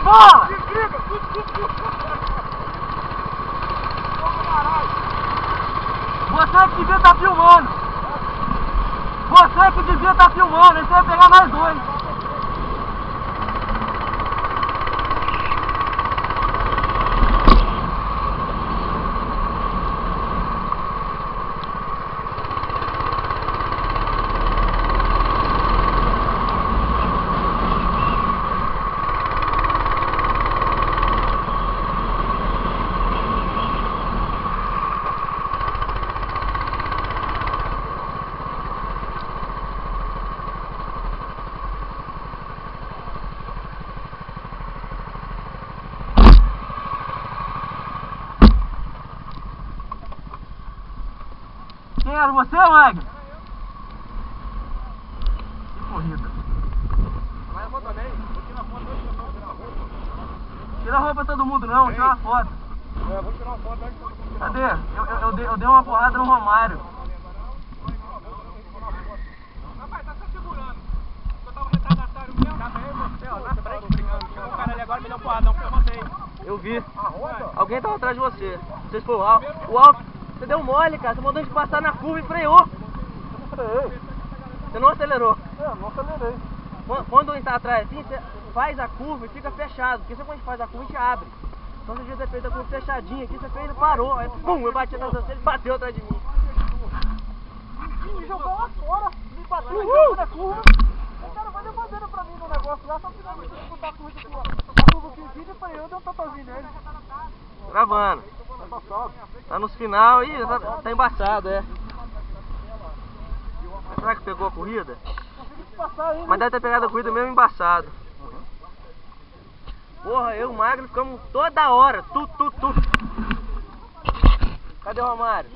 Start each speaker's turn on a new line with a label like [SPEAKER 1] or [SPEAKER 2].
[SPEAKER 1] bola! Você que devia estar filmando! Você que devia estar filmando, ele vai pegar nós dois! Quem era você, Magno? Que corrida.
[SPEAKER 2] Mas eu também. Vou tirar foto antes de tirar a roupa.
[SPEAKER 1] Tira a roupa todo mundo não, tira uma foto.
[SPEAKER 2] É, vou tirar uma foto antes de todo mundo.
[SPEAKER 1] Cadê? Eu dei uma porrada no Romário.
[SPEAKER 2] Rapaz, tá só segurando. Eu tava retardatário mesmo. Tava eu e você, ó, na frente brigando. Chegou um cara ali agora e me deu porrada, não foi você.
[SPEAKER 1] Eu vi. Alguém tava atrás de você. Não sei se foi o Alf. O Alf, você deu mole, cara. Você mandou a gente passar na curva e freou.
[SPEAKER 2] Eu freiei.
[SPEAKER 1] Você não acelerou.
[SPEAKER 2] Não acelerei.
[SPEAKER 1] Quando a gente tá atrás assim, você faz a curva e fica fechado. Porque quando a gente faz a curva, a gente abre. Então você devia ter feito a curva fechadinha aqui, você fez e parou. Aí, pum, eu bati atrás de você, ele bateu atrás de mim.
[SPEAKER 2] Me jogou lá fora. Me bateu na curva. O cara vai dar bandeira pra mim no negócio lá, só que não disputar a curva de tua. A curva que eu fiz e falei, eu dei um totozinho nele.
[SPEAKER 1] Gravando.
[SPEAKER 2] Tá embaçado.
[SPEAKER 1] Tá nos final e tá embaçado, é. Mas será que pegou a corrida?
[SPEAKER 2] Passar aí,
[SPEAKER 1] Mas deve ter pegado a corrida mesmo embaçado. Porra, eu e o Magno ficamos toda hora. Tu. Cadê o Romário?